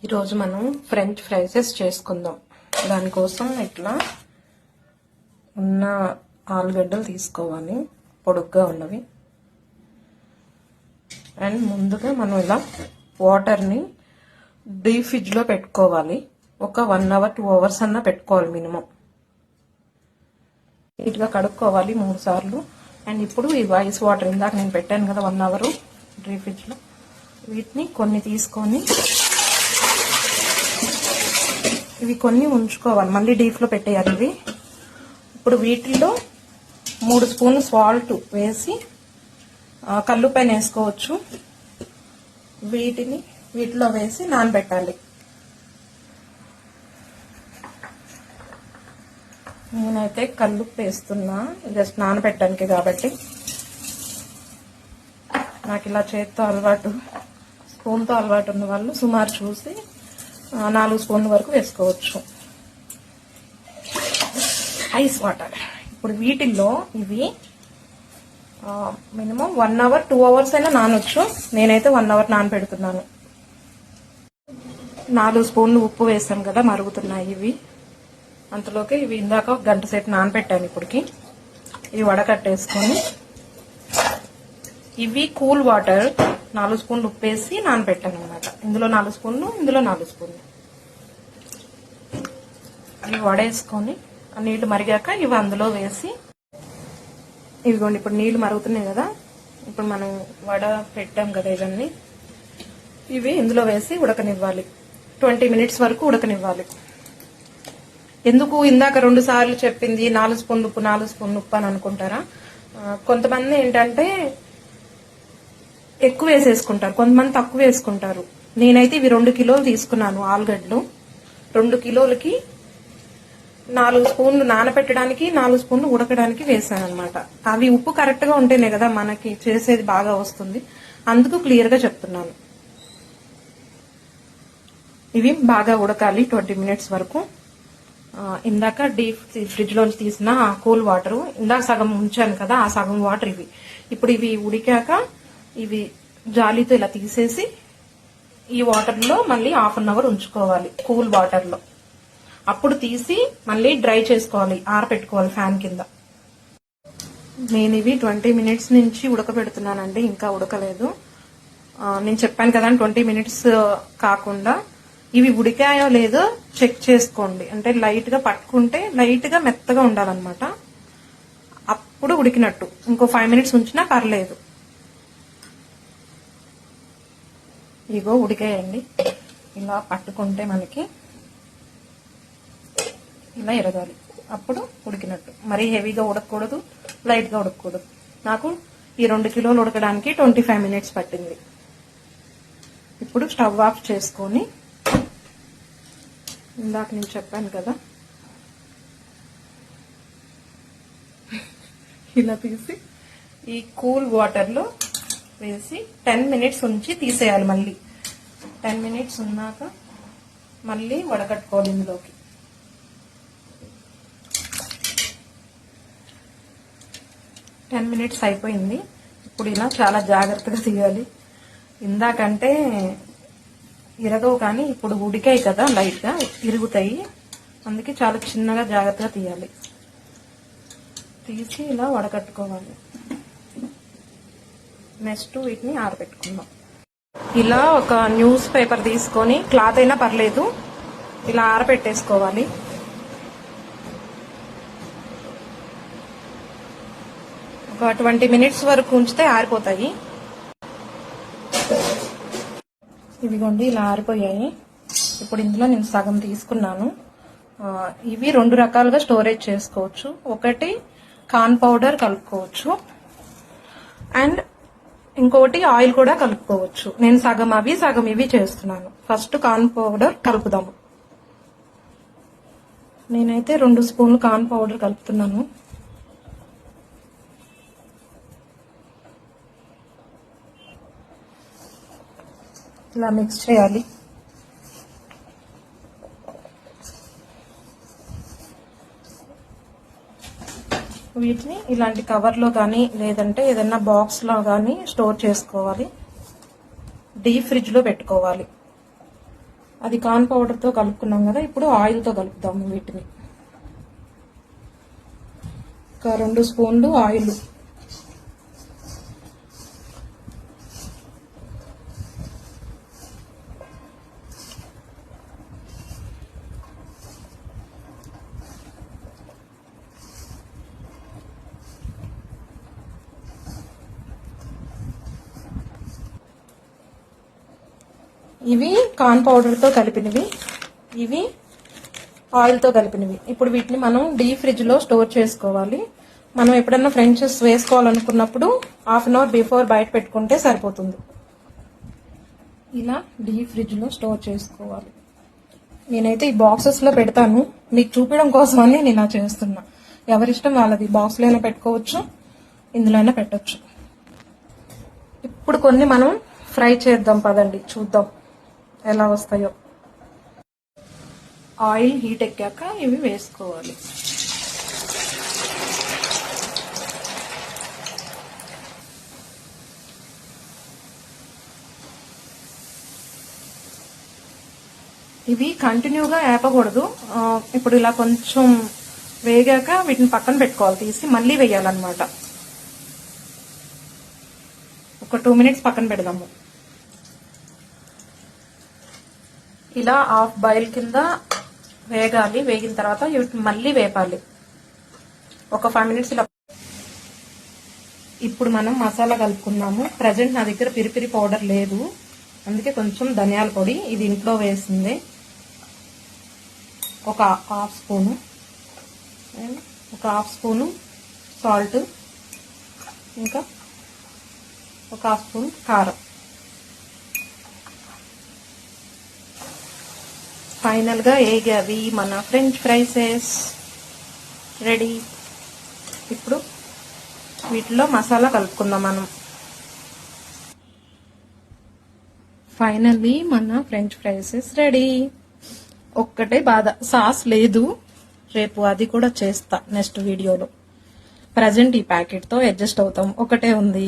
ఈరోజు మనం ఫ్రెంచ్ ఫ్రైసెస్ చేసుకుందాం. దానికోసం ఇట్లా ఉన్న ఆలుగడ్డలు తీసుకోవాలి, పొడుగ్గా ఉన్నవి. అండ్ ముందుగా మనం ఇలా వాటర్ని డీప్ ఫ్రిడ్జ్లో పెట్టుకోవాలి. ఒక 1 అవర్ 2 అవర్స్ అన్నా పెట్టుకోవాలి మినిమం. నీట్గా కడుక్కోవాలి 3 సార్లు. అండ్ ఇప్పుడు ఈ ఐస్ వాటర్ ఇందాక నేను పెట్టాను కదా 1 అవర్ డీప్ ఫ్రిడ్జ్లో, వీటిని కొన్ని తీసుకొని ఇవి కొన్ని ఉంచుకోవాలి, మళ్ళీ డీప్లో పెట్టేయాలి ఇవి. ఇప్పుడు వీటిల్లో 3 స్పూన్లు సాల్ట్ వేసి కల్లుపైన వేసుకోవచ్చు. వీటిలో వేసి నానబెట్టాలి. నేనైతే కల్లుప్పు వేస్తున్నా జస్ట్ నానబెట్టడానికి కాబట్టి. నాకు ఇలా చేత్తో అలవాటు, స్పూన్తో అలవాటు ఉన్న వాళ్ళు సుమారు చూసి 4 స్పూన్ల వరకు వేసుకోవచ్చు. Ice water. ఇప్పుడు వీటిల్లో ఇవి మినిమం 1 అవర్ 2 అవర్స్ అయినా నానొచ్చు. నేనైతే 1 అవర్ నానబెడుతున్నాను. 4 స్పూన్లు ఉప్పు వేసాను కదా, మరుగుతున్నాయి ఇవి. అంతలోకి ఇవి ఇందాక 1 గంట సేపు నానబెట్టాను. ఇప్పటికి ఇవి వడకట్టేసుకొని ఇవి కూల్ వాటర్ 4 స్పూన్లు ఉప్పు వేసి నానబెట్టాను అనమాట. ఇందులో 4 స్పూన్లు, ఇందులో 4 స్పూన్లు. ఇవి వడేసుకొని ఆ నీళ్లు మరిగాక ఇవి అందులో వేసి, ఇవిగోండి ఇప్పుడు నీళ్లు మరుగుతున్నాయి కదా, ఇప్పుడు మనం వడ పెట్టాం కదా ఇవన్నీ, ఇవి ఇందులో వేసి ఉడకనివ్వాలి. 20 మినిట్స్ వరకు ఉడకనివ్వాలి. ఎందుకు ఇందాక 2 సార్లు చెప్పింది 4 స్పూన్లు ఉప్పు 4 స్పూన్లు ఉప్పు అని అనుకుంటారా? కొంతమంది ఏంటంటే ఎక్కువ వేసేసుకుంటారు, కొంతమంది తక్కువ వేసుకుంటారు. నేనైతే ఇవి 2 కిలోలు తీసుకున్నాను ఆలుగడ్డలు. 2 కిలోలకి 4 స్పూన్లు నానబెట్టడానికి, 4 స్పూన్లు ఉడకడానికి వేసాను అనమాట. అవి ఉప్పు కరెక్ట్ గా ఉంటేనే కదా మనకి చేసేది బాగా వస్తుంది. అందుకు క్లియర్ గా చెప్తున్నాను. ఇవి బాగా ఉడకాలి 20 మినిట్స్ వరకు. ఇందాక డీప్ ఫ్రిడ్జ్ లోంచి తీసిన కూల్ వాటర్, ఇందాక సగం ఉంచాను కదా, ఆ సగం వాటర్ ఇవి. ఇప్పుడు ఇవి ఉడికాక ఇవి జాలీతో ఇలా తీసేసి ఈ వాటర్ లో మళ్ళీ 1/2 అవర్ ఉంచుకోవాలి కూల్ వాటర్ లో. అప్పుడు తీసి మళ్ళీ డ్రై చేసుకోవాలి, ఆరపెట్టుకోవాలి ఫ్యాన్ కింద. నేను ఇవి 20 మినిట్స్ నుంచి ఉడకబెడుతున్నానండి, ఇంకా ఉడకలేదు. నేను చెప్పాను కదా 20 మినిట్స్ కాకుండా ఇవి ఉడికాయో లేదో చెక్ చేసుకోండి. అంటే లైట్ గా పట్టుకుంటే లైట్ గా మెత్తగా ఉండాలన్నమాట, అప్పుడు ఉడికినట్టు. ఇంకో 5 మినిట్స్ ఉంచినా పర్లేదు. ఇగో ఉడికాయండి. ఇలా పట్టుకుంటే మనకి ఇలా ఎరగాలి, అప్పుడు ఉడికినట్టు. మరీ హెవీగా ఉడకకూడదు, లైట్ గా ఉడకకూడదు. నాకు ఈ 2 కిలోలు ఉడకడానికి 25 మినిట్స్ పట్టింది. ఇప్పుడు స్టవ్ ఆఫ్ చేసుకొని, ఇందాక నేను చెప్పాను కదా ఇలా తీసి ఈ కూల్ వాటర్ లో వేసి 10 మినిట్స్ ఉంచి తీసేయాలి. మళ్ళీ 10 మినిట్స్ ఉన్నాక మళ్ళీ వడకట్టుకోవాలి ఇందులోకి. టెన్ మినిట్స్ అయిపోయింది. ఇప్పుడు ఇలా చాలా జాగ్రత్తగా తీయాలి. ఇందాకంటే ఇరగవు, కానీ ఇప్పుడు ఉడికాయి కదా లైట్ గా ఇరుగుతాయి. అందుకే చాలా చిన్నగా జాగ్రత్తగా తీయాలి. తీసి ఇలా వడకట్టుకోవాలి. నెక్స్ట్ వీటిని ఆరబెట్టుకుందాం. ఇలా ఒక న్యూస్ పేపర్ తీసుకొని, క్లాత్ అయినా పర్లేదు, ఇలా ఆరబెట్టేసుకోవాలి. ఒక 20 మినిట్స్ వరకు ఉంచితే ఆరిపోతాయి. ఇవిగోండి ఇలా ఆరిపోయాయి. ఇప్పుడు ఇందులో నేను సగం తీసుకున్నాను. ఇవి 2 రకాలుగా స్టోరేజ్ చేసుకోవచ్చు. ఒకటి కార్న్ పౌడర్ కలుపుకోవచ్చు, అండ్ ఇంకొకటి ఆయిల్ కూడా కలుపుకోవచ్చు. నేను సగం అవి సగం ఇవి చేస్తున్నాను. ఫస్ట్ కార్న్ పౌడర్ కలుపుదాము. నేనైతే 2 స్పూన్లు కార్న్ పౌడర్ కలుపుతున్నాను. ఇలా మిక్స్ చేయాలి. వీటిని ఇలాంటి కవర్లో కానీ లేదంటే ఏదైనా బాక్స్లో కానీ స్టోర్ చేసుకోవాలి. డీప్ ఫ్రిడ్జ్లో పెట్టుకోవాలి. అది కార్న్ పౌడర్తో కలుపుకున్నాం కదా, ఇప్పుడు ఆయిల్తో కలుపుతాము వీటిని. ఒక 2 స్పూన్లు ఆయిల్. ఇవి కార్న్ పౌడర్తో కలిపినవి, ఇవి ఆయిల్తో కలిపినవి. ఇప్పుడు వీటిని మనం డీప్ ఫ్రిడ్జ్లో స్టోర్ చేసుకోవాలి. మనం ఎప్పుడన్నా ఫ్రెంచెస్ వేసుకోవాలనుకున్నప్పుడు 1/2 అవర్ బిఫోర్ బయట పెట్టుకుంటే సరిపోతుంది. ఇలా డీప్ ఫ్రిడ్జ్లో స్టోర్ చేసుకోవాలి. నేనైతే ఈ బాక్సెస్లో పెడతాను, మీకు చూపించడం కోసమని నేను ఇలా చేస్తున్నా. ఎవరిష్టం వాళ్ళది, బాక్స్లో అయినా పెట్టుకోవచ్చు, ఇందులో అయినా పెట్టచ్చు. ఇప్పుడు కొన్ని మనం ఫ్రై చేద్దాం, పదండి చూద్దాం ఎలా వస్తాయో. ఆయిల్ హీట్ ఎక్కాక ఇవి వేసుకోవాలి. ఇవి కంటిన్యూగా వేపకూడదు. ఇప్పుడు ఇలా కొంచెం వేగాక వీటిని పక్కన పెట్టుకోవాలి, తీసి మళ్ళీ వేయాలన్నమాట. ఒక 2 మినిట్స్ పక్కన పెడదాము. ఇలా హాఫ్ బాయిల్ కింద వేగాలి. వేగిన తర్వాత వీటిని మళ్ళీ వేపాలి ఒక 5 మినిట్స్ ఇలా. ఇప్పుడు మనం మసాలా కలుపుకున్నాము. ప్రజెంట్ నా దగ్గర పిరి పౌడర్ లేదు, అందుకే కొంచెం ధనియాల పొడి, ఇది ఇంట్లో వేసింది, ఒక హాఫ్ స్పూను. ఒక హాఫ్ స్పూను సాల్ట్, ఇంకా ఒక హాఫ్ స్పూన్ కారం. ఫైనల్ గా ఏగావి మన ఫ్రెంచ్ ఫ్రైసెస్ రెడీ. ఇప్పుడు వీటిలో మసాలా కలుపుకుందాం మనం. ఫైనల్లీ మన ఫ్రెంచ్ ఫ్రైసెస్ రెడీ. ఒక్కటే బాధ, సాస్ లేదు. రేపు అది కూడా చేస్తా నెక్స్ట్ వీడియోలో. ప్రజెంట్ ఈ ప్యాకెట్ తో అడ్జస్ట్ అవుతాం, ఒకటే ఉంది.